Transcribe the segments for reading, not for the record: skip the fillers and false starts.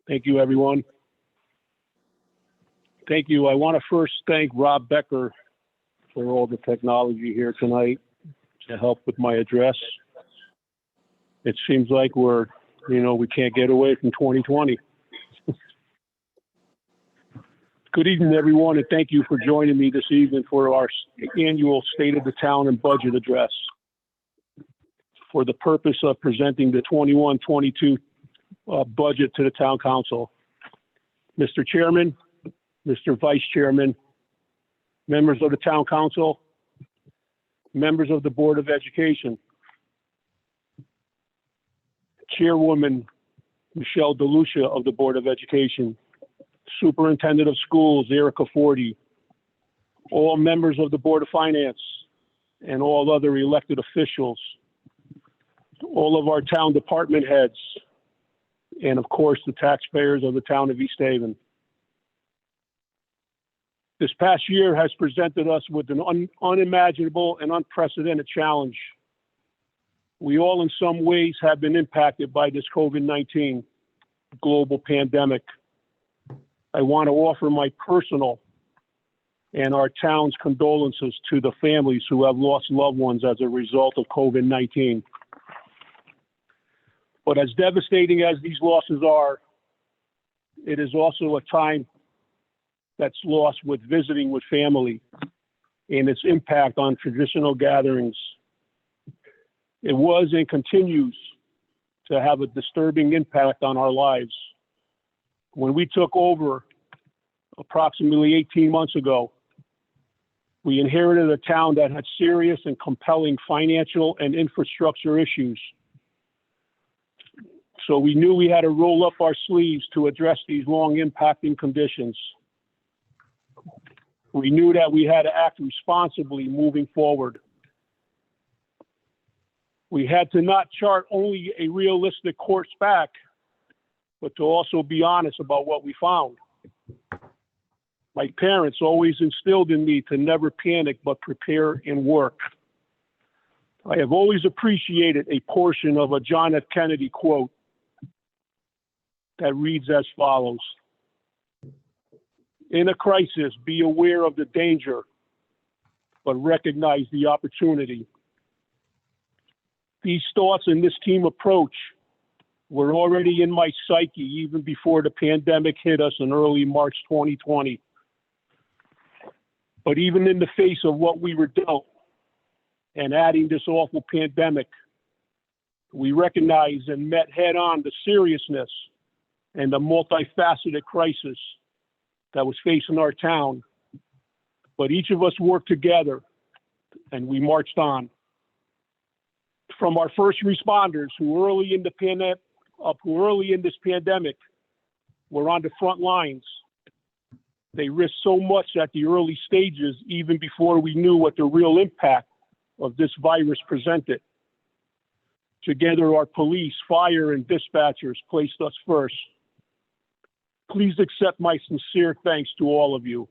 Thank you, everyone. Thank you. I want to first thank Rob Becker for all the technology here tonight to help with my address. It seems like we can't get away from 2020. Good evening, everyone, and thank you for joining me this evening for our annual State of the Town and Budget Address for the purpose of presenting the 21-22 budget to the Town Council. Mr. Chairman, Mr. Vice Chairman, members of the Town Council, members of the Board of Education, Chairwoman Michelle DeLucia of the Board of Education, Superintendent of Schools Erica Forty, all members of the Board of Finance, and all other elected officials, all of our town department heads, and of course the taxpayers of the town of East Haven. This past year has presented us with an unimaginable and unprecedented challenge. We all in some ways have been impacted by this COVID-19 global pandemic. I want to offer my personal and our town's condolences to the families who have lost loved ones as a result of COVID-19. But as devastating as these losses are, it is also a time that's lost with visiting with family and its impact on traditional gatherings. It was and continues to have a disturbing impact on our lives. When we took over approximately 18 months ago, we inherited a town that had serious and compelling financial and infrastructure issues. So we knew we had to roll up our sleeves to address these long impacting conditions. We knew that we had to act responsibly moving forward. We had to not chart only a realistic course back, but to also be honest about what we found. My parents always instilled in me to never panic, but prepare and work. I have always appreciated a portion of a John F. Kennedy quote that reads as follows: "In a crisis, be aware of the danger, but recognize the opportunity." These thoughts and this team approach were already in my psyche even before the pandemic hit us in early March 2020. But even in the face of what we were dealt and adding this awful pandemic, we recognized and met head on the seriousness and the multifaceted crisis that was facing our town. But each of us worked together and we marched on. From our first responders who early in this pandemic were on the front lines. They risked so much at the early stages, even before we knew what the real impact of this virus presented. Together, our police, fire, and dispatchers placed us first. Please accept my sincere thanks to all of you.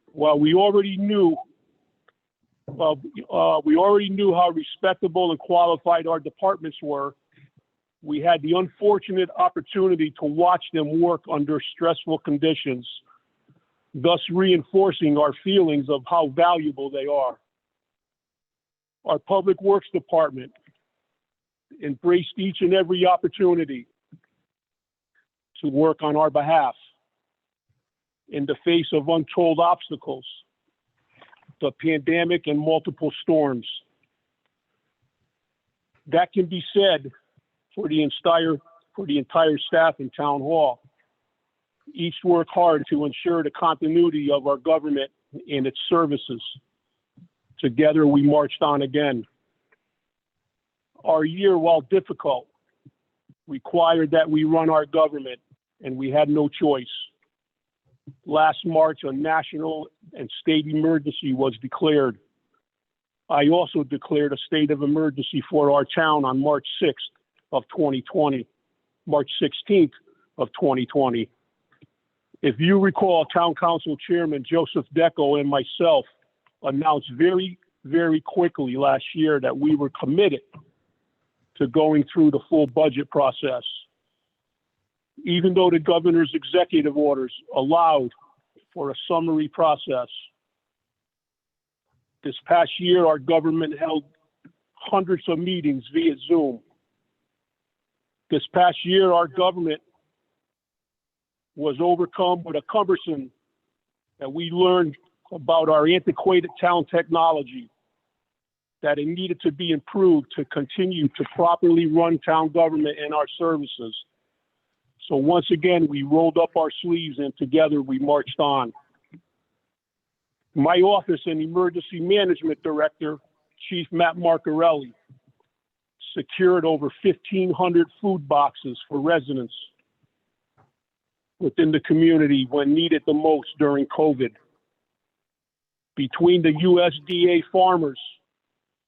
While we already knew how respectable and qualified our departments were, we had the unfortunate opportunity to watch them work under stressful conditions, thus reinforcing our feelings of how valuable they are. Our Public Works Department embraced each and every opportunity to work on our behalf in the face of untold obstacles, the pandemic and multiple storms. That can be said for the entire staff in Town Hall. Each worked hard to ensure the continuity of our government and its services. Together, we marched on again. Our year, while difficult, required that we run our government, and we had no choice. Last March, a national and state emergency was declared. I also declared a state of emergency for our town on March 6th of 2020, March 16th of 2020. If you recall, Town Council Chairman Joseph Deco and myself announced very, very quickly last year that we were committed to going through the full budget process. Even though the governor's executive orders allowed for a summary process, this past year our government held hundreds of meetings via Zoom. This past year our government was overcome with a cumbersome that we learned about our antiquated town technology, that it needed to be improved to continue to properly run town government and our services. So once again, we rolled up our sleeves and together we marched on. My office and emergency management director, Chief Matt Marcarelli, secured over 1,500 food boxes for residents within the community when needed the most during COVID. Between the USDA farmers,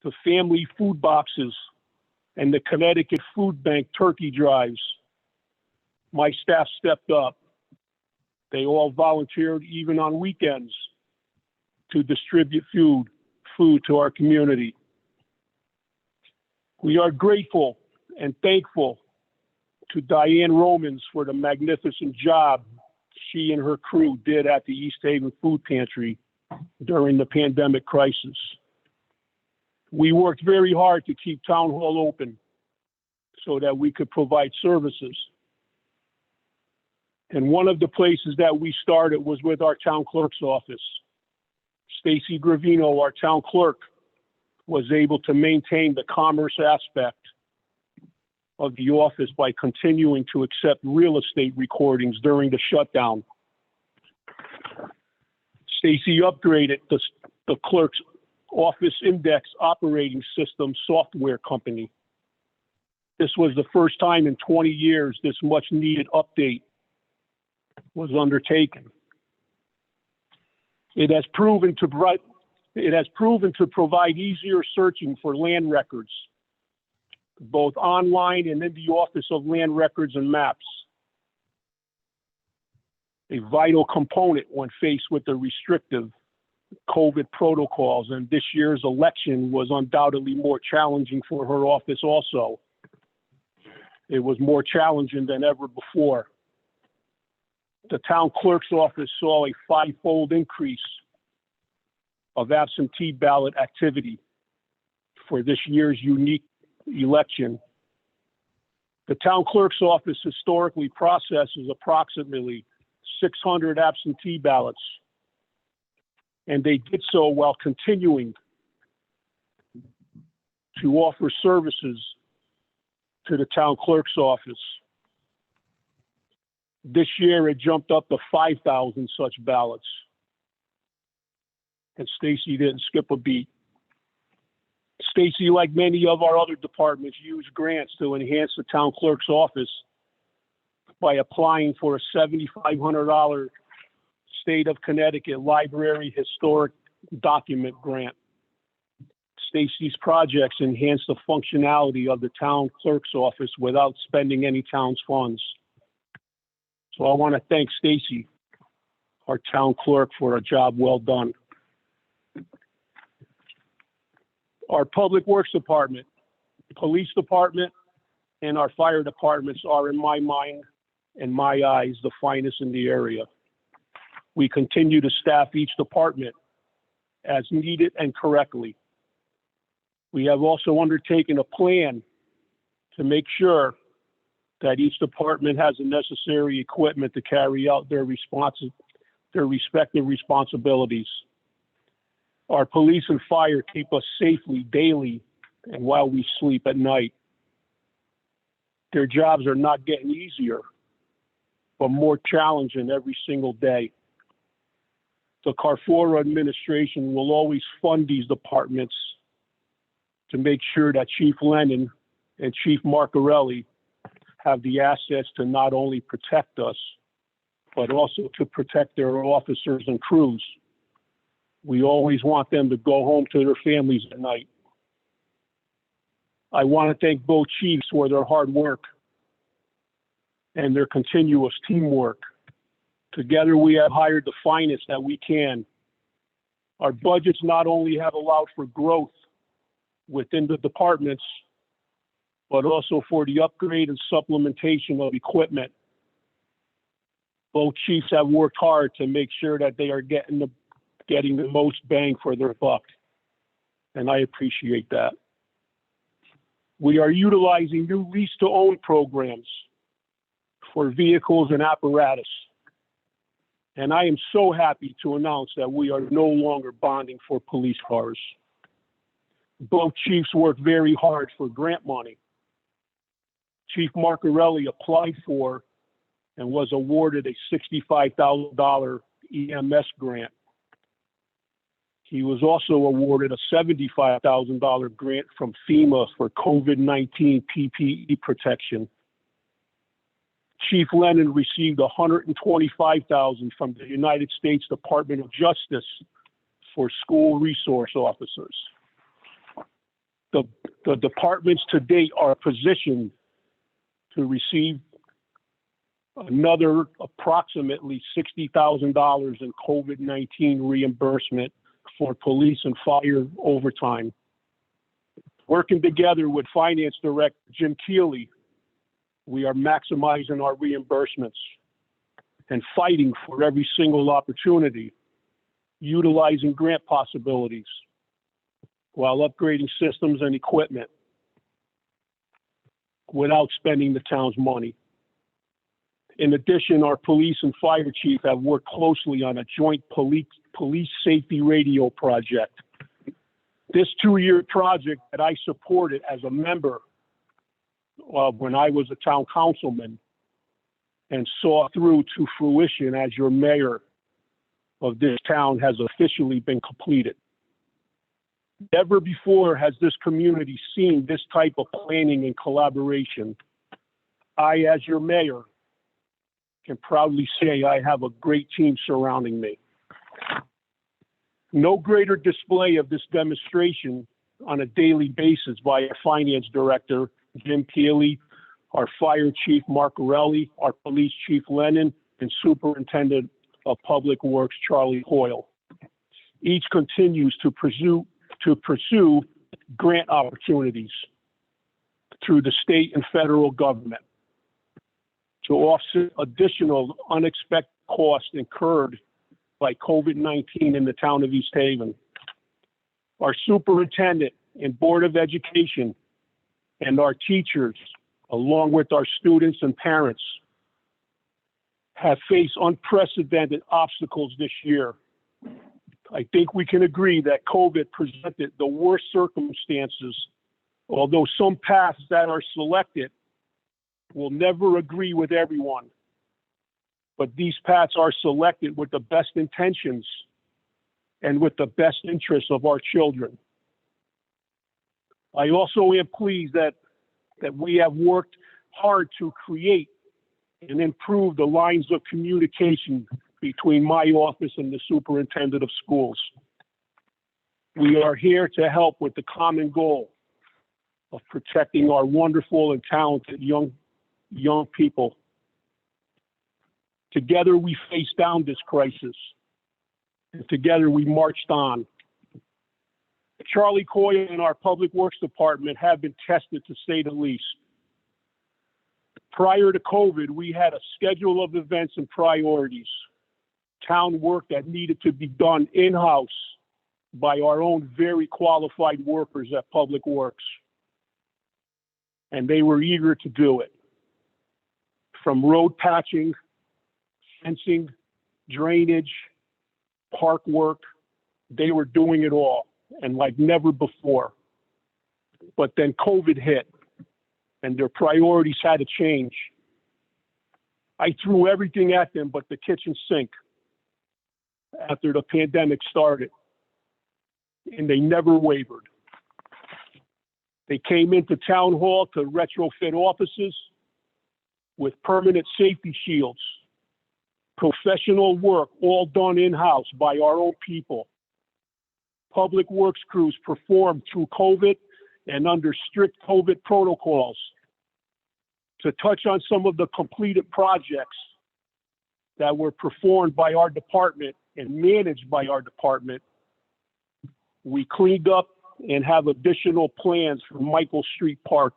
the family food boxes, and the Connecticut Food Bank turkey drives, my staff stepped up. They all volunteered, even on weekends, to distribute food to our community. We are grateful and thankful to Diane Romans for the magnificent job she and her crew did at the East Haven Food Pantry during the pandemic crisis. We worked very hard to keep Town Hall open so that we could provide services. And one of the places that we started was with our town clerk's office. Stacy Gravino, our town clerk, was able to maintain the commerce aspect of the office by continuing to accept real estate recordings during the shutdown. Stacy upgraded the clerk's office index operating system software company. This was the first time in 20 years this much needed update was undertaken. It has proven to provide easier searching for land records, both online and in the Office of Land Records and Maps. A vital component when faced with the restrictive COVID protocols, and this year's election was undoubtedly more challenging for her office also. It was more challenging than ever before. The town clerk's office saw a five-fold increase of absentee ballot activity for this year's unique election. The town clerk's office historically processes approximately 600 absentee ballots, and they did so while continuing to offer services to the town clerk's office. This year, it jumped up to 5,000 such ballots. And Stacy didn't skip a beat. Stacy, like many of our other departments, used grants to enhance the town clerk's office by applying for a $7,500 State of Connecticut Library Historic Document Grant. Stacy's projects enhance the functionality of the town clerk's office without spending any town's funds. So I want to thank Stacy, our town clerk, for a job well done. Our Public Works Department, Police Department, and our fire departments are, in my mind and my eyes, the finest in the area. We continue to staff each department as needed and correctly. We have also undertaken a plan to make sure that each department has the necessary equipment to carry out their respective responsibilities. Our police and fire keep us safely daily and while we sleep at night. Their jobs are not getting easier, but more challenging every single day. The Carfora administration will always fund these departments to make sure that Chief Lennon and Chief Marcarelli have the assets to not only protect us, but also to protect their officers and crews. We always want them to go home to their families at night. I want to thank both chiefs for their hard work and their continuous teamwork. Together, we have hired the finest that we can. Our budgets not only have allowed for growth within the departments, but also for the upgrade and supplementation of equipment Both chiefs have worked hard to make sure that they are getting the most bang for their buck, and I appreciate that. We are utilizing new lease-to-own programs for vehicles and apparatus, and I am so happy to announce that we are no longer bonding for police cars. Both chiefs worked very hard for grant money. Chief Marcarelli applied for and was awarded a $65,000 EMS grant. He was also awarded a $75,000 grant from FEMA for COVID-19 PPE protection. Chief Lennon received $125,000 from the United States Department of Justice for school resource officers. The departments to date are positioned to receive another approximately $60,000 in COVID-19 reimbursement for police and fire overtime. Working together with Finance Director Jim Keeley, we are maximizing our reimbursements and fighting for every single opportunity, utilizing grant possibilities while upgrading systems and equipment without spending the town's money. In addition, our police and fire chief have worked closely on a joint police safety radio project. This 2-year project that I supported as a member when I was a town councilman and saw through to fruition as your mayor of this town has officially been completed. Never before has this community seen this type of planning and collaboration. I, as your mayor, can proudly say I have a great team surrounding me. No greater display of this demonstration on a daily basis by our finance director, Jim Keeley, our fire chief, Marcarelli, our police chief, Lennon, and superintendent of public works, Charlie Hoyle. Each continues to pursue grant opportunities through the state and federal government to offset additional unexpected costs incurred by COVID-19 in the town of East Haven. Our superintendent and Board of Education and our teachers, along with our students and parents, have faced unprecedented obstacles this year. I think we can agree that COVID presented the worst circumstances, although some paths that are selected will never agree with everyone. But these paths are selected with the best intentions and with the best interests of our children. I also am pleased that we have worked hard to create and improve the lines of communication between my office and the superintendent of schools. We are here to help with the common goal of protecting our wonderful and talented young people. Together we faced down this crisis, and together we marched on. Charlie Coyle and our Public Works Department have been tested, to say the least. Prior to COVID, we had a schedule of events and priorities, town work that needed to be done in-house by our own very qualified workers at Public Works. And they were eager to do it. From road patching, fencing, drainage, park work, they were doing it all, and like never before. But then COVID hit, and their priorities had to change. I threw everything at them but the kitchen sink after the pandemic started, and they never wavered. They came into town hall to retrofit offices with permanent safety shields, professional work all done in-house by our own people. Public Works crews performed through COVID and under strict COVID protocols. To touch on some of the completed projects that were performed by our department and managed by our department, we cleaned up and have additional plans for Michael Street Park.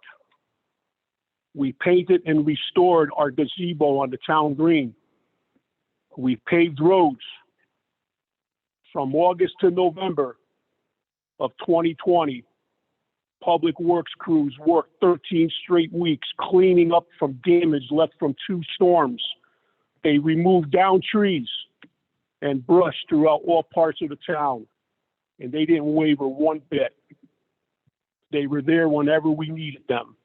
We painted and restored our gazebo on the town green. We paved roads from August to November of 2020. Public Works crews worked 13 straight weeks cleaning up from damage left from 2 storms. They removed down trees and brush throughout all parts of the town, and they didn't waver one bit. They were there whenever we needed them.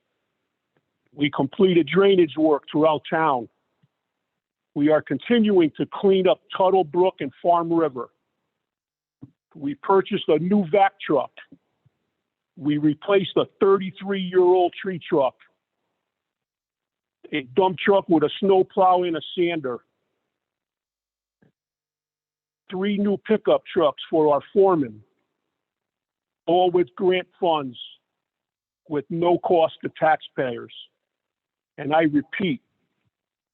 We completed drainage work throughout town. We are continuing to clean up Tuttle Brook and Farm River. We purchased a new vac truck. We replaced a 33-year-old tree truck, a dump truck with a snowplow and a sander, 3 new pickup trucks for our foreman, all with grant funds with no cost to taxpayers. And I repeat,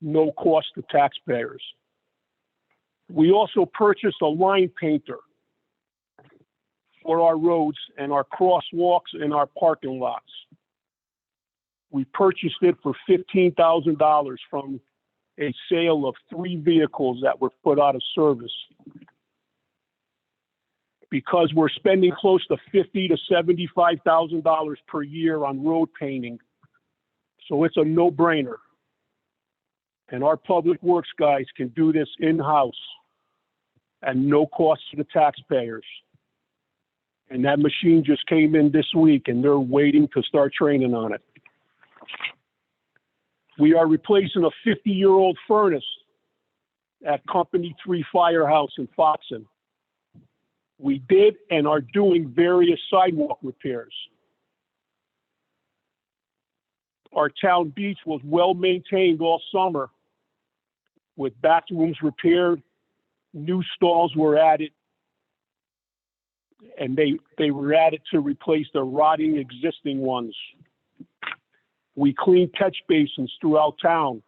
no cost to taxpayers. We also purchased a line painter for our roads and our crosswalks and our parking lots. We purchased it for $15,000 from a sale of 3 vehicles that were put out of service. Because we're spending close to $50,000 to $75,000 per year on road painting, so it's a no-brainer. And our public works guys can do this in-house at no cost to the taxpayers. And that machine just came in this week, and they're waiting to start training on it. We are replacing a 50-year-old furnace at Company 3 Firehouse in Foxen. We did and are doing various sidewalk repairs. Our town beach was well maintained all summer, with bathrooms repaired, new stalls were added, and they were added to replace the rotting existing ones. We cleaned catch basins throughout town,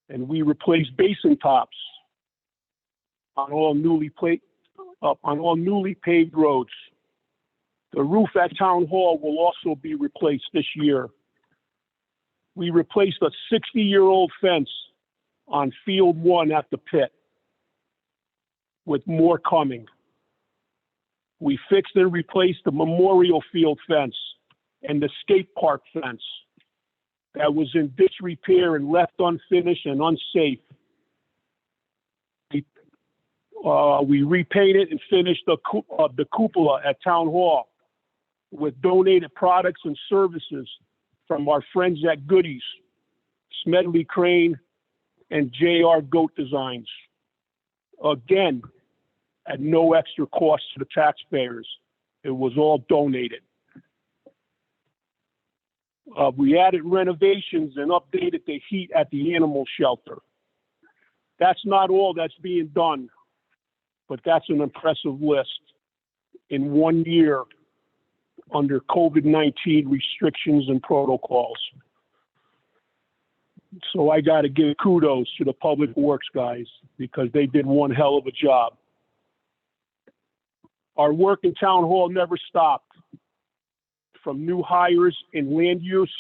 and we replaced basin tops on all newly paved roads. The roof at Town Hall will also be replaced this year. We replaced a 60-year-old fence on Field 1 at the pit, with more coming. We fixed and replaced the Memorial Field fence and the skate park fence that was in disrepair and left unfinished and unsafe. We repainted and finished the cupola at Town Hall with donated products and services from our friends at Goodies, Smedley Crane, and JR Goat Designs. Again, at no extra cost to the taxpayers. It was all donated. We added renovations and updated the heat at the animal shelter. That's not all that's being done, but that's an impressive list in 1 year under COVID-19 restrictions and protocols. So I got to give kudos to the public works guys because they did one hell of a job. Our work in Town Hall never stopped. From new hires in land use,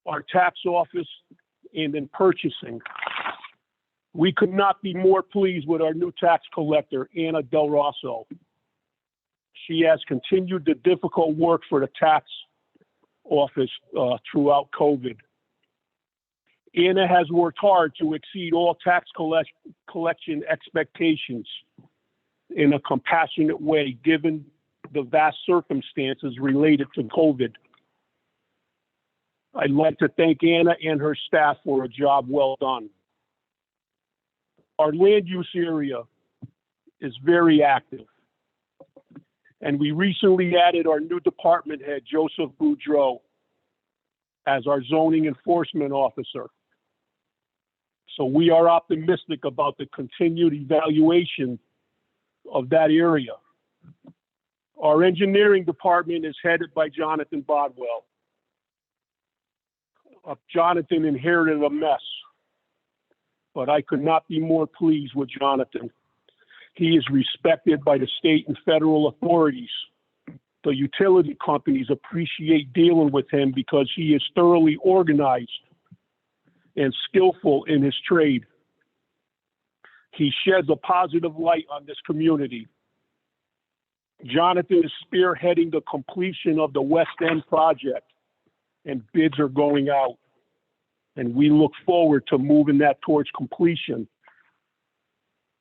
our tax office, and in purchasing. We could not be more pleased with our new tax collector, Anna Del Rosso. She has continued the difficult work for the tax office throughout COVID. Anna has worked hard to exceed all tax collection expectations in a compassionate way, given the vast circumstances related to COVID. I'd like to thank Anna and her staff for a job well done. Our land use area is very active, and we recently added our new department head, Joseph Boudreau, as our zoning enforcement officer. So we are optimistic about the continued evaluation of that area. Our engineering department is headed by Jonathan Bodwell. Jonathan inherited a mess, but I could not be more pleased with Jonathan. He is respected by the state and federal authorities. The utility companies appreciate dealing with him because he is thoroughly organized and skillful in his trade. He sheds a positive light on this community. Jonathan is spearheading the completion of the West End project, and bids are going out. And we look forward to moving that towards completion.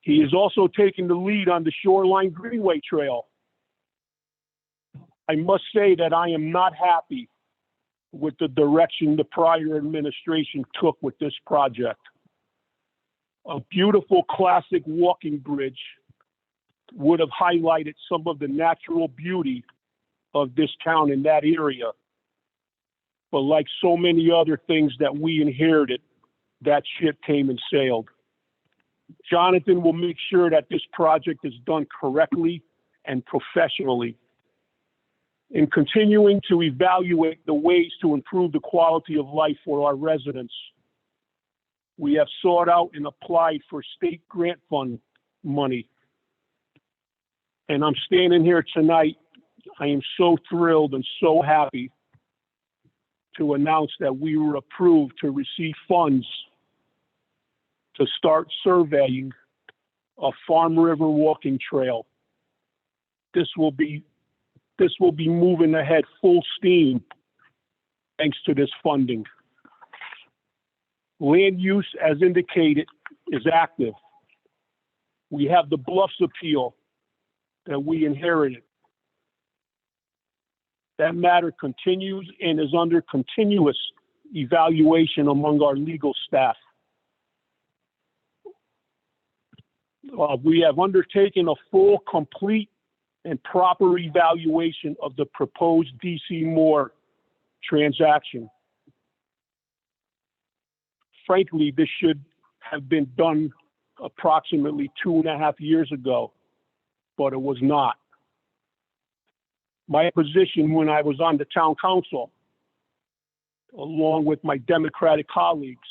He is also taking the lead on the Shoreline Greenway Trail. I must say that I am not happy with the direction the prior administration took with this project. A beautiful classic walking bridge would have highlighted some of the natural beauty of this town in that area. But like so many other things that we inherited, that ship came and sailed. Jonathan will make sure that this project is done correctly and professionally. In continuing to evaluate the ways to improve the quality of life for our residents, we have sought out and applied for state grant fund money. And I'm standing here tonight, I am so thrilled and so happy to announce that we were approved to receive funds to start surveying a Farm River walking trail. This will be moving ahead full steam thanks to this funding. Land use, as indicated, is active. We have the Bluffs appeal that we inherited. That matter continues and is under continuous evaluation among our legal staff. We have undertaken a full, complete, and proper evaluation of the proposed DC Moore transaction. Frankly, this should have been done approximately 2.5 years ago, but it was not. My position when I was on the town council, along with my Democratic colleagues,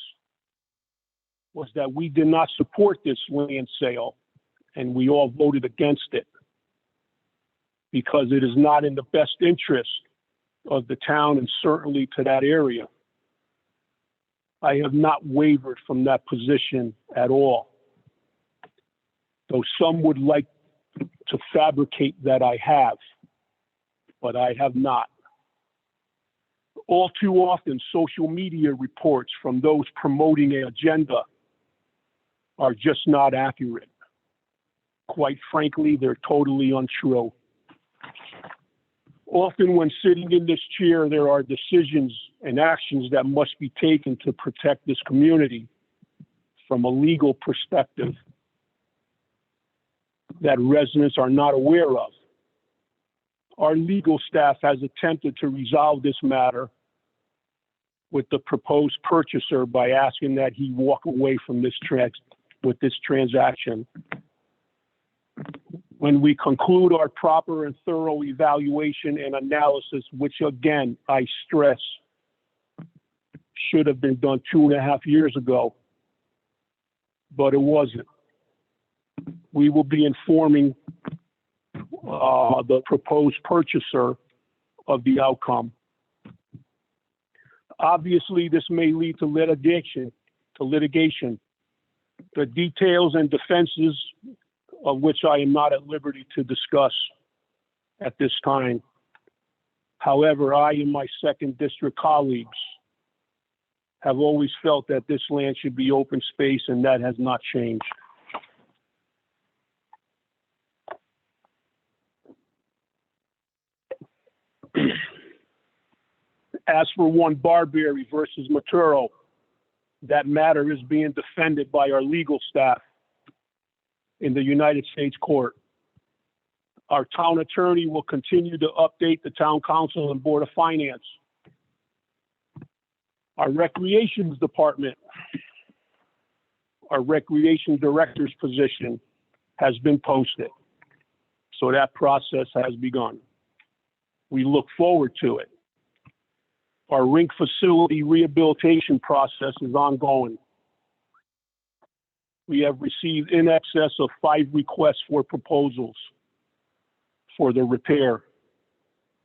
was that we did not support this land sale, and we all voted against it because it is not in the best interest of the town and certainly to that area. I have not wavered from that position at all, though some would like to fabricate that I have, but I have not. All too often, social media reports from those promoting an agenda are just not accurate. Quite frankly, they're totally untrue. Often when sitting in this chair, there are decisions and actions that must be taken to protect this community from a legal perspective that residents are not aware of. Our legal staff has attempted to resolve this matter with the proposed purchaser by asking that he walk away from this transaction. When we conclude our proper and thorough evaluation and analysis, which again, I stress, should have been done 2.5 years ago, but it wasn't. We will be informing the proposed purchaser of the outcome. Obviously, this may lead to litigation. The details and defenses of which I am not at liberty to discuss at this time. However, I and my second district colleagues have always felt that this land should be open space, and that has not changed. As for 1 Barberry versus Maturo, that matter is being defended by our legal staff in the United States Court. Our town attorney will continue to update the town council and board of finance. Our recreations department, our recreation director's position has been posted. So that process has begun. We look forward to it. Our rink facility rehabilitation process is ongoing. We have received in excess of 5 requests for proposals for the repair.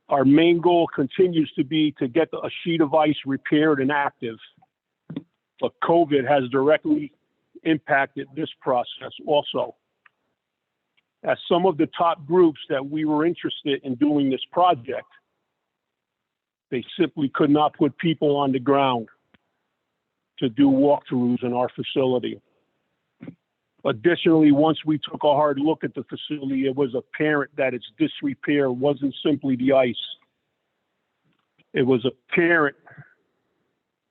Our main goal continues to be to get a sheet of ice repaired and active, but COVID has directly impacted this process also, as some of the top groups that we were interested in doing this project, they simply could not put people on the ground to do walkthroughs in our facility. Additionally, once we took a hard look at the facility, it was apparent that its disrepair wasn't simply the ice. It was apparent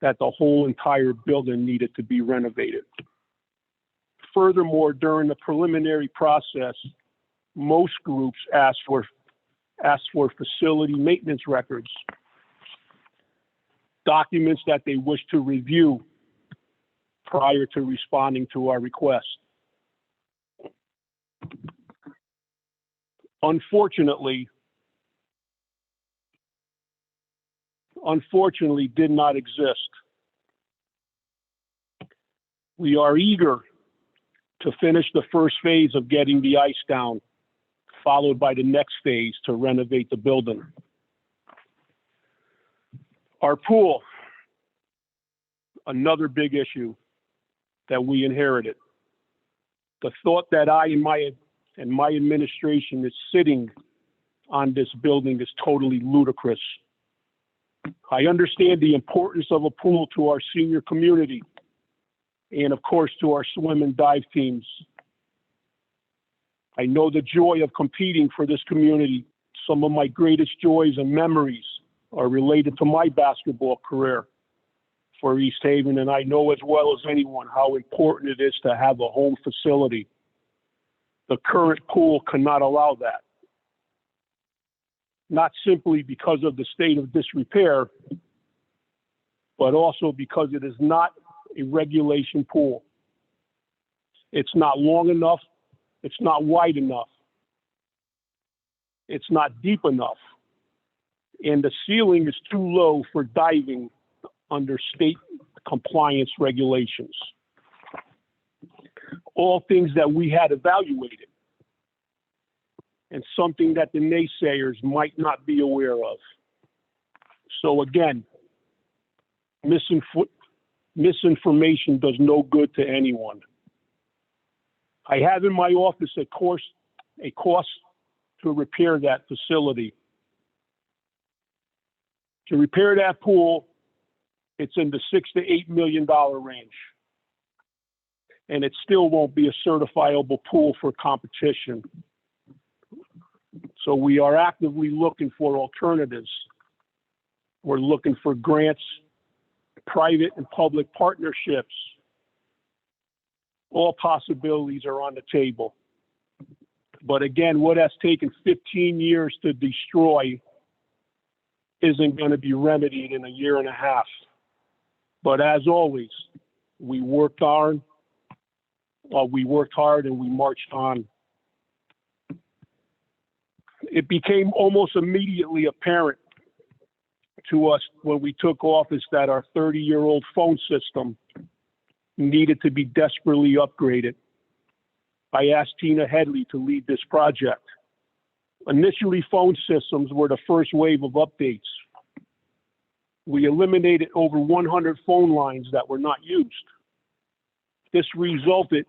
that the whole entire building needed to be renovated. Furthermore, during the preliminary process, most groups asked for facility maintenance records, documents that they wish to review prior to responding to our request. Unfortunately, did not exist. We are eager to finish the first phase of getting the ice down, followed by the next phase to renovate the building. Our pool, another big issue that we inherited. The thought that I and my administration is sitting on this building is totally ludicrous. I understand the importance of a pool to our senior community and, of course, to our swim and dive teams. I know the joy of competing for this community. Some of my greatest joys and memories are related to my basketball career for East Haven, and I know as well as anyone how important it is to have a home facility. The current pool cannot allow that. Not simply because of the state of disrepair, but also because it is not a regulation pool. It's not long enough, it's not wide enough, it's not deep enough, and the ceiling is too low for diving under state compliance regulations. All things that we had evaluated, and something that the naysayers might not be aware of. So again, misinformation does no good to anyone. I have in my office a cost to repair that facility. To repair that pool, it's in the $6 to $8 million range. And it still won't be a certifiable pool for competition. So we are actively looking for alternatives. We're looking for grants, private and public partnerships. All possibilities are on the table. But again, what has taken 15 years to destroy isn't going to be remedied in a year and a half. But as always, we worked hard and we marched on. It became almost immediately apparent to us when we took office that our 30-year-old phone system needed to be desperately upgraded. I asked Tina Headley to lead this project. Initially, phone systems were the first wave of updates. We eliminated over 100 phone lines that were not used. This resulted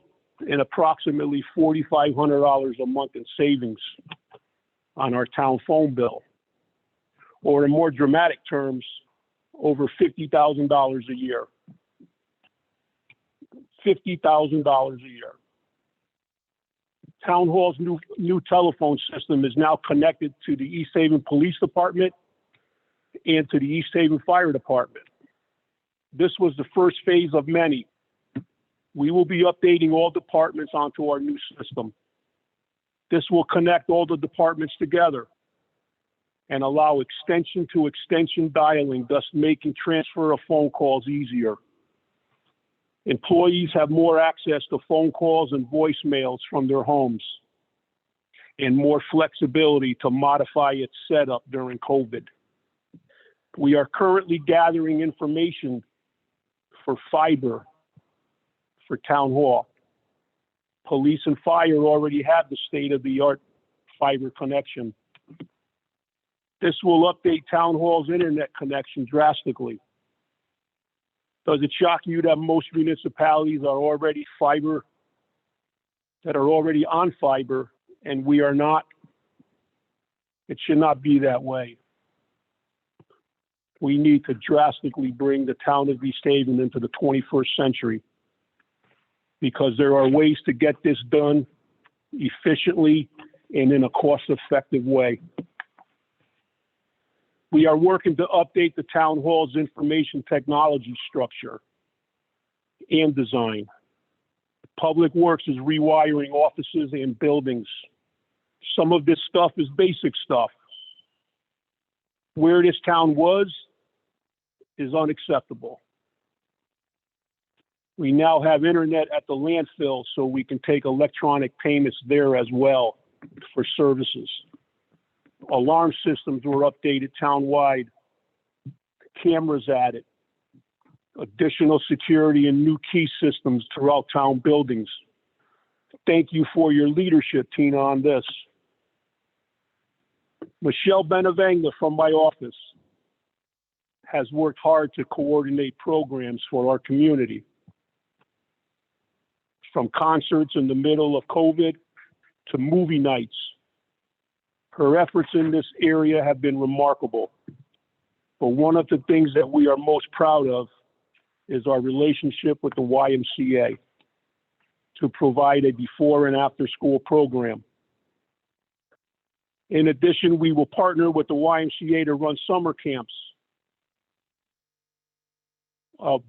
in approximately $4,500 a month in savings on our town phone bill, or in more dramatic terms, over $50,000 a year. $50,000 a year. Town Hall's new telephone system is now connected to the East Haven Police Department and to the East Haven Fire Department. This was the first phase of many. We will be updating all departments onto our new system. This will connect all the departments together and allow extension to extension dialing, thus making transfer of phone calls easier. Employees have more access to phone calls and voicemails from their homes and more flexibility to modify its setup during COVID. We are currently gathering information for fiber for Town Hall. Police and fire already have the state-of-the-art fiber connection. This will update Town Hall's internet connection drastically. Does it shock you that most municipalities are already on fiber, and we are not? It should not be that way. We need to drastically bring the town of East Haven into the 21st century, because there are ways to get this done efficiently and in a cost-effective way. We are working to update the town hall's information technology structure and design. Public Works is rewiring offices and buildings. Some of this stuff is basic stuff. Where this town was is unacceptable. We now have internet at the landfill, so we can take electronic payments there as well for services. Alarm systems were updated townwide, cameras added, additional security and new key systems throughout town buildings. Thank you for your leadership, Tina, on this. Michelle Benavengla from my office has worked hard to coordinate programs for our community. From concerts in the middle of COVID to movie nights. Her efforts in this area have been remarkable. But one of the things that we are most proud of is our relationship with the YMCA to provide a before and after school program. In addition, we will partner with the YMCA to run summer camps.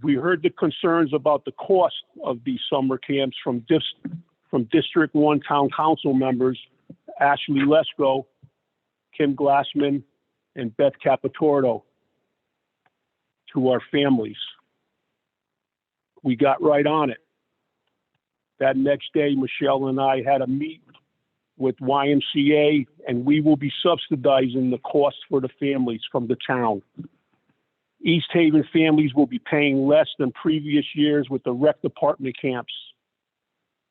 We heard the concerns about the cost of these summer camps from District 1 Town Council members, Ashley Lesko, Kim Glassman, and Beth Capitorto, to our families. We got right on it. That next day, Michelle and I had a meet with YMCA, and we will be subsidizing the costs for the families from the town. East Haven families will be paying less than previous years with the rec department camps.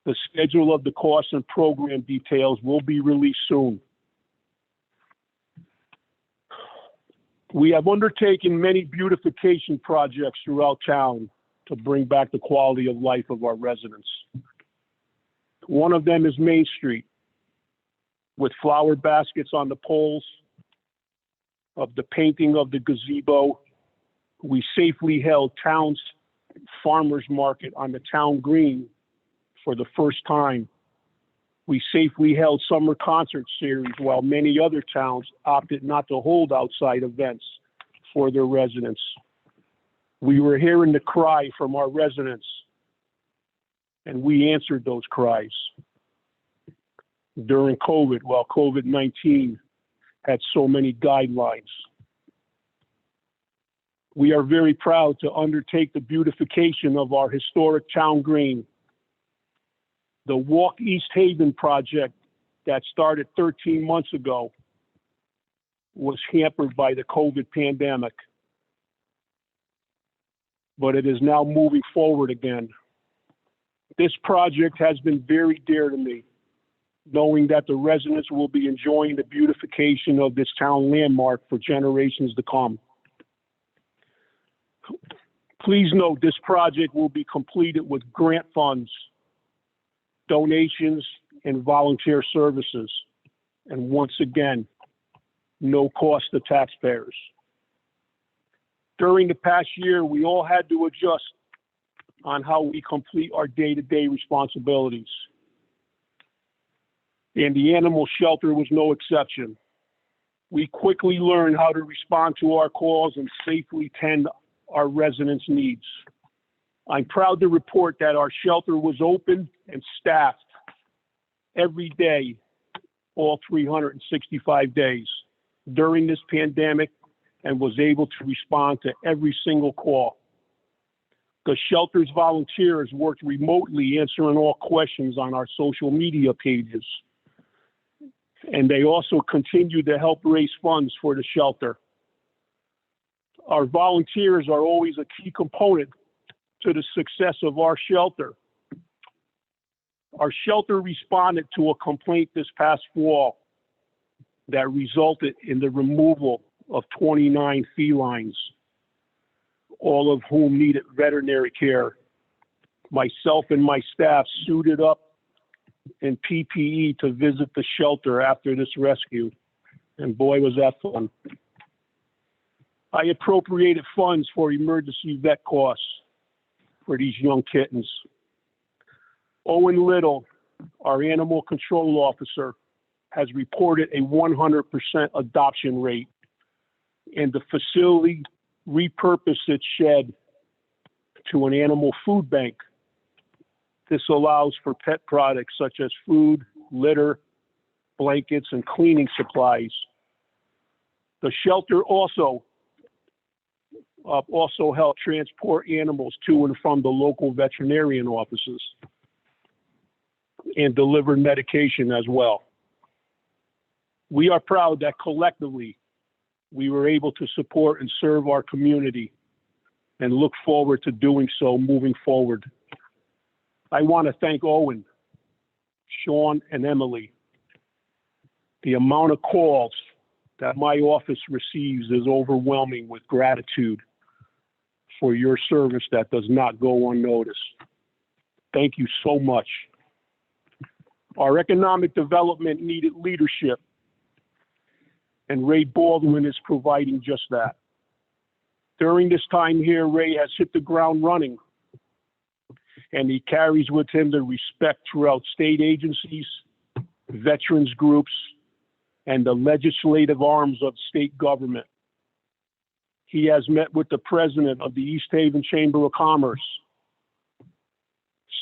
The schedule of the costs and program details will be released soon. We have undertaken many beautification projects throughout town to bring back the quality of life of our residents. One of them is Main Street, with flower baskets on the poles, of the painting of the gazebo. We safely held town's farmers market on the town green for the first time. We safely held summer concert series while many other towns opted not to hold outside events for their residents. We were hearing the cry from our residents, and we answered those cries. During COVID, while COVID-19 had so many guidelines, we are very proud to undertake the beautification of our historic town green. The Walk East Haven project that started 13 months ago was hampered by the COVID pandemic, but it is now moving forward again. This project has been very dear to me, knowing that the residents will be enjoying the beautification of this town landmark for generations to come. Please note, this project will be completed with grant funds, donations, and volunteer services. And once again, no cost to taxpayers. During the past year, we all had to adjust on how we complete our day-to-day responsibilities. And the animal shelter was no exception. We quickly learned how to respond to our calls and safely tend our residents' needs. I'm proud to report that our shelter was open and staffed every day, all 365 days during this pandemic, and was able to respond to every single call. The shelter's volunteers worked remotely answering all questions on our social media pages. And they also continue to help raise funds for the shelter. Our volunteers are always a key component to the success of our shelter. Our shelter responded to a complaint this past fall that resulted in the removal of 29 felines. all of whom needed veterinary care. Myself and my staff suited up in PPE to visit the shelter after this rescue, and boy, was that fun. I appropriated funds for emergency vet costs for these young kittens. Owen Little, our animal control officer, has reported a 100% adoption rate, and the facility repurposed its shed to an animal food bank. This allows for pet products such as food, litter, blankets, and cleaning supplies. The shelter also helped transport animals to and from the local veterinarian offices and deliver medication as well. We are proud that collectively we were able to support and serve our community and look forward to doing so moving forward. I want to thank Owen, Sean, and Emily. The amount of calls that my office receives is overwhelming with gratitude for your service that does not go unnoticed. Thank you so much. Our economic development needed leadership, and Ray Baldwin is providing just that. During this time here, Ray has hit the ground running, and he carries with him the respect throughout state agencies, veterans groups, and the legislative arms of state government. He has met with the president of the East Haven Chamber of Commerce,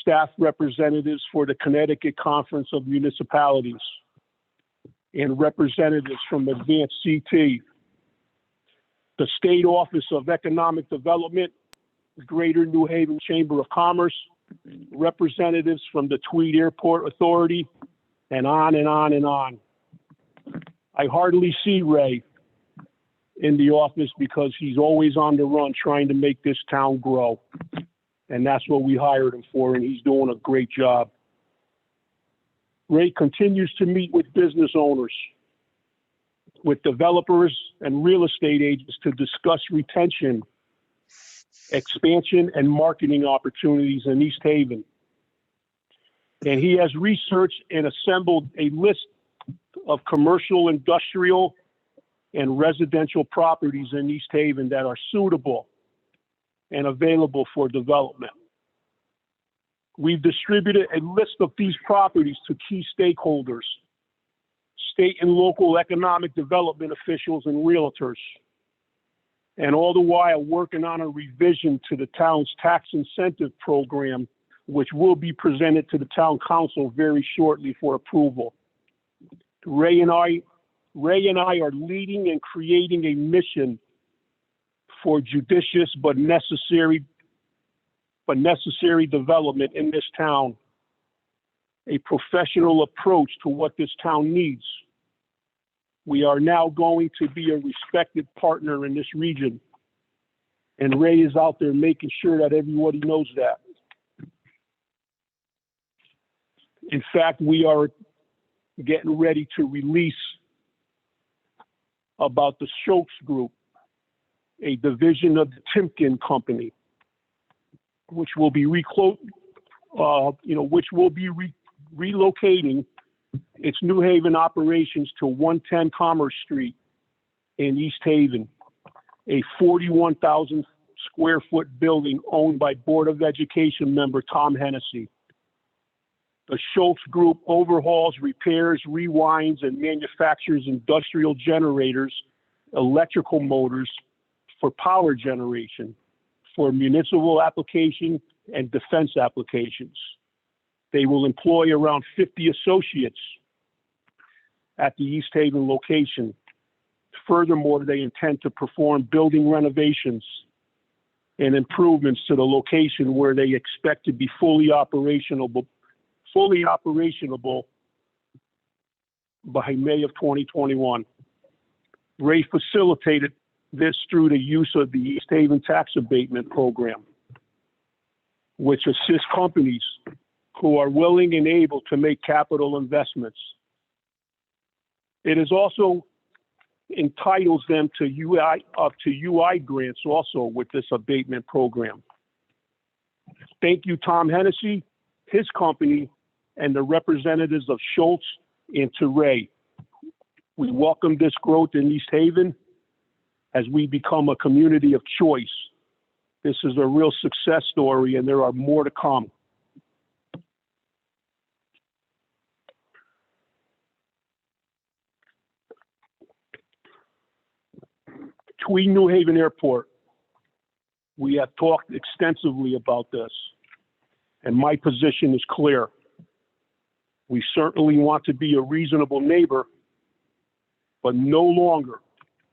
staff representatives for the Connecticut Conference of Municipalities, and representatives from Advanced CT, the State Office of Economic Development, Greater New Haven Chamber of Commerce, representatives from the Tweed Airport Authority, and on and on and on. I hardly see Ray in the office because he's always on the run trying to make this town grow. And that's what we hired him for, and he's doing a great job. Ray continues to meet with business owners, with developers and real estate agents to discuss retention, expansion, and marketing opportunities in East Haven. And he has researched and assembled a list of commercial, industrial, and residential properties in East Haven that are suitable and available for development. We've distributed a list of these properties to key stakeholders, state and local economic development officials and realtors, and all the while working on a revision to the town's tax incentive program, which will be presented to the town council very shortly for approval. Ray and I are leading and creating a mission for judicious but necessary development in this town, a professional approach to what this town needs. We are now going to be a respected partner in this region, and Ray is out there making sure that everybody knows that. In fact, we are getting ready to release about the Schultz Group, a division of the Timken Company, which will be relocating its New Haven operations to 110 Commerce Street in East Haven, a 41,000 square foot building owned by Board of Education member Tom Hennessy. The Schultz Group overhauls, repairs, rewinds, and manufactures industrial generators, electrical motors for power generation, for municipal application and defense applications. They will employ around 50 associates at the East Haven location. Furthermore, they intend to perform building renovations and improvements to the location where they expect to be fully operational by May of 2021. Ray facilitated this through the use of the East Haven Tax Abatement Program, which assists companies who are willing and able to make capital investments. It is also entitles them to UI grants also with this abatement program. Thank you, Tom Hennessy, his company, and the representatives of Schultz and Teray. We welcome this growth in East Haven as we become a community of choice. This is a real success story, and there are more to come. Tweed New Haven Airport. We have talked extensively about this, and my position is clear. We certainly want to be a reasonable neighbor, but no longer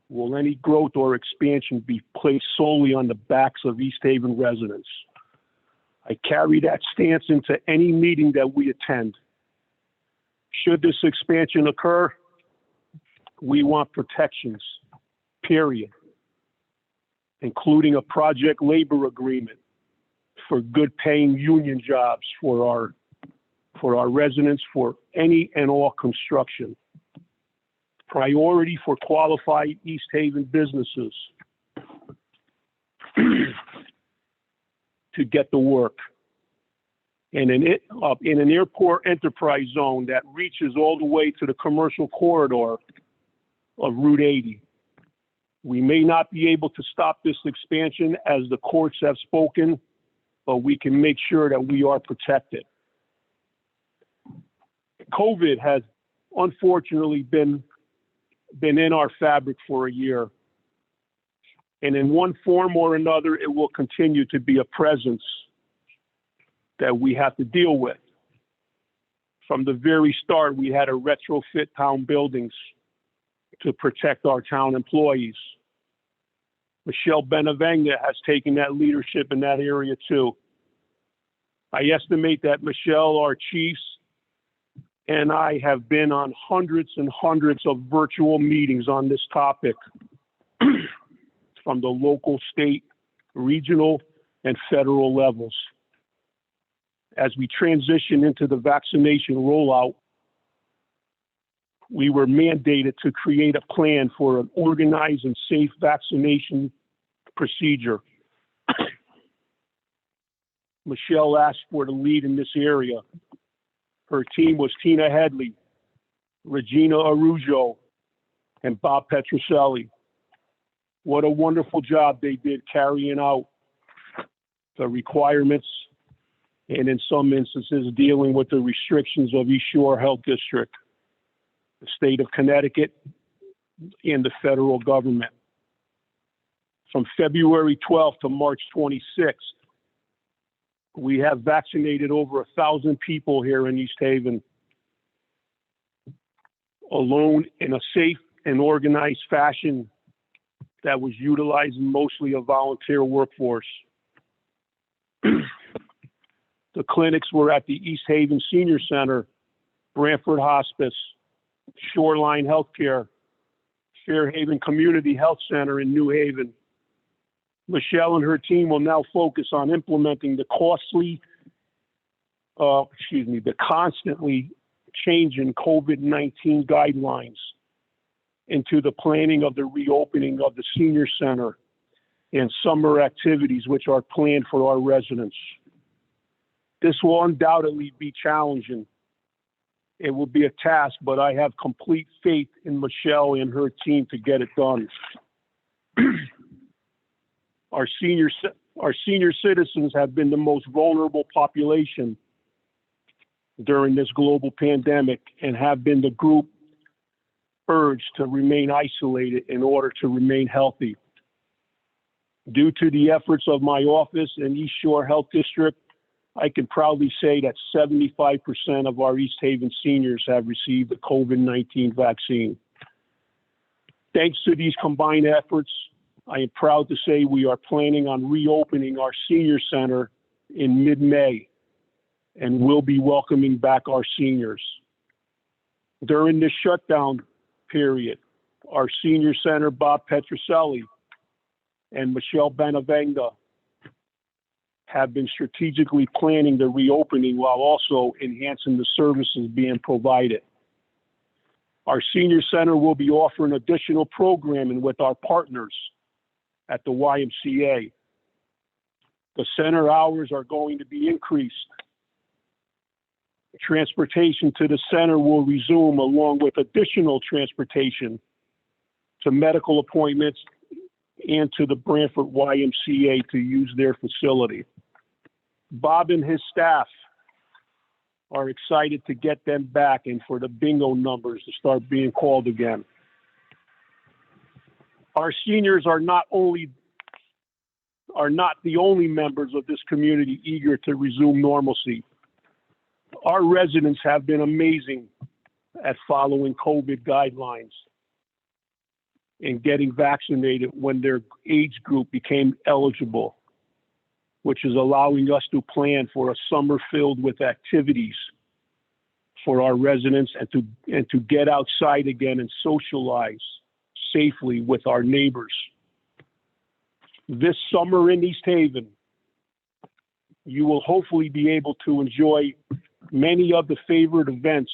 will any growth or expansion be placed solely on the backs of East Haven residents. I carry that stance into any meeting that we attend. Should this expansion occur, we want protections, period, including a project labor agreement for good paying union jobs for our residents for any and all construction. Priority for qualified East Haven businesses to get the work. In an airport enterprise zone that reaches all the way to the commercial corridor of Route 80. We may not be able to stop this expansion as the courts have spoken, but we can make sure that we are protected. COVID has unfortunately been in our fabric for a year. And in one form or another, it will continue to be a presence that we have to deal with. From the very start, we had to retrofit town buildings to protect our town employees. Michelle Benavanga has taken that leadership in that area too. I estimate that Michelle, our chiefs, and I have been on hundreds and hundreds of virtual meetings on this topic from the local, state, regional, and federal levels. As we transition into the vaccination rollout, we were mandated to create a plan for an organized and safe vaccination procedure. Michelle asked for the lead in this area. Her team was Tina Headley, Regina Arujo, and Bob Petroselli. What a wonderful job they did carrying out the requirements and in some instances dealing with the restrictions of East Shore Health District, the state of Connecticut, and the federal government. From February 12th to March 26th, we have vaccinated over 1,000 people here in East Haven, alone in a safe and organized fashion that was utilizing mostly a volunteer workforce. The clinics were at the East Haven Senior Center, Branford Hospice, Shoreline Healthcare, Fairhaven Community Health Center in New Haven. Michelle and her team will now focus on implementing the constantly changing COVID-19 guidelines into the planning of the reopening of the senior center and summer activities which are planned for our residents. This will undoubtedly be challenging. It will be a task, but I have complete faith in Michelle and her team to get it done. Our senior citizens have been the most vulnerable population during this global pandemic and have been the group urged to remain isolated in order to remain healthy. Due to the efforts of my office and East Shore Health District, I can proudly say that 75% of our East Haven seniors have received the COVID-19 vaccine. Thanks to these combined efforts, I am proud to say we are planning on reopening our senior center in mid-May and will be welcoming back our seniors. During this shutdown period, our senior center, Bob Petroselli and Michelle Benavanga, have been strategically planning the reopening while also enhancing the services being provided. Our senior center will be offering additional programming with our partners at the YMCA. The center hours are going to be increased. Transportation to the center will resume, along with additional transportation to medical appointments and to the Branford YMCA to use their facility. Bob and his staff are excited to get them back and for the bingo numbers to start being called again. Our seniors are not the only members of this community eager to resume normalcy. Our residents have been amazing at following COVID guidelines and getting vaccinated when their age group became eligible, which is allowing us to plan for a summer filled with activities for our residents and to get outside again and socialize safely with our neighbors. This summer in East Haven, you will hopefully be able to enjoy many of the favorite events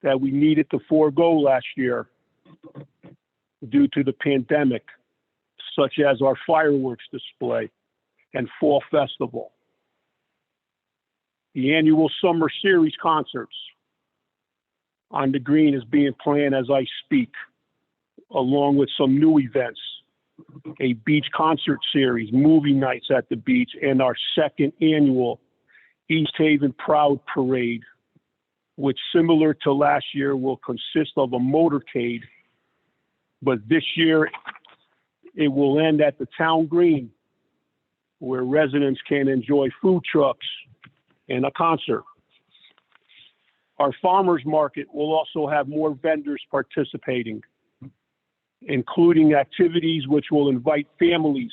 that we needed to forego last year due to the pandemic, such as our fireworks display and fall festival. The annual Summer Series concerts on the Green is being planned as I speak, along with some new events, a beach concert series, movie nights at the beach, and our second annual East Haven Proud Parade, which, similar to last year, will consist of a motorcade, but this year it will end at the town green, where residents can enjoy food trucks and a concert. Our farmers market will also have more vendors participating, including activities which will invite families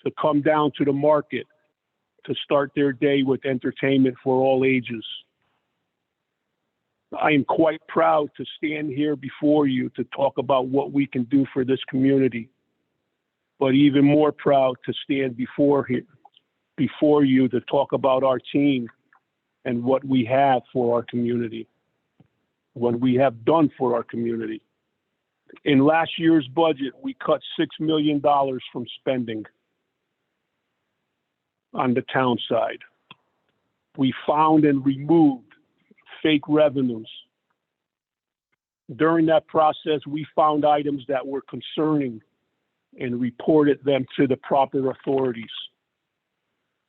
to come down to the market to start their day with entertainment for all ages. I am quite proud to stand here before you to talk about what we can do for this community, but even more proud to stand before you to talk about our team and what we have for our community, what we have done for our community. In last year's budget, we cut $6 million from spending on the town side. We found and removed fake revenues. During that process, we found items that were concerning and reported them to the proper authorities.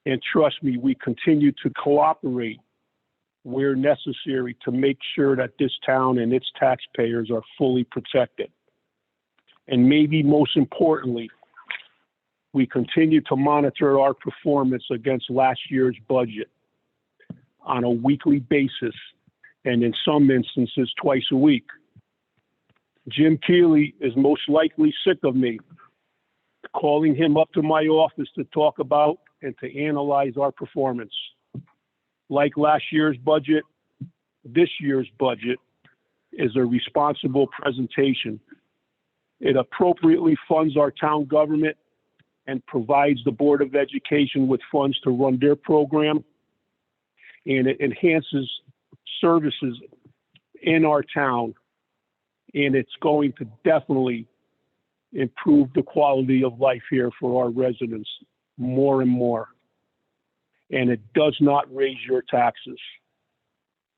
And trust me, we continue to cooperate where necessary to make sure that this town and its taxpayers are fully protected. And maybe most importantly, we continue to monitor our performance against last year's budget on a weekly basis, and in some instances, twice a week. Jim Keeley is most likely sick of me calling him up to my office to talk about and to analyze our performance. Like last year's budget, this year's budget is a responsible presentation. It appropriately funds our town government and provides the Board of Education with funds to run their program, and it enhances services in our town, and it's going to definitely improve the quality of life here for our residents more and more. And it does not raise your taxes.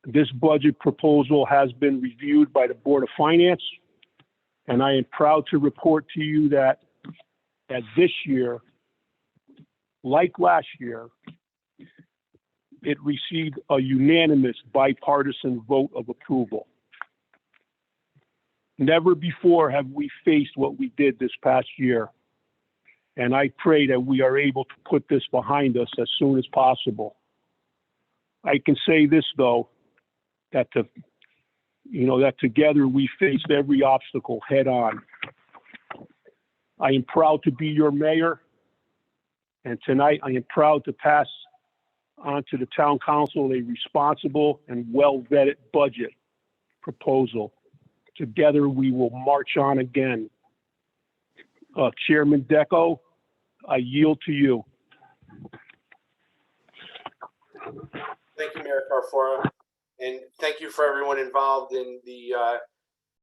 This budget proposal has been reviewed by the Board of Finance, and I am proud to report to you that this year, like last year, it received a unanimous bipartisan vote of approval. Never before have we faced what we did this past year. And I pray that we are able to put this behind us as soon as possible. I can say this, though, that together we faced every obstacle head on. I am proud to be your mayor, and tonight I am proud to pass on to the town council a responsible and well-vetted budget proposal. Together we will march on again. Chairman Deco, I yield to you. Thank you, Mayor Carfora, and thank you for everyone involved in the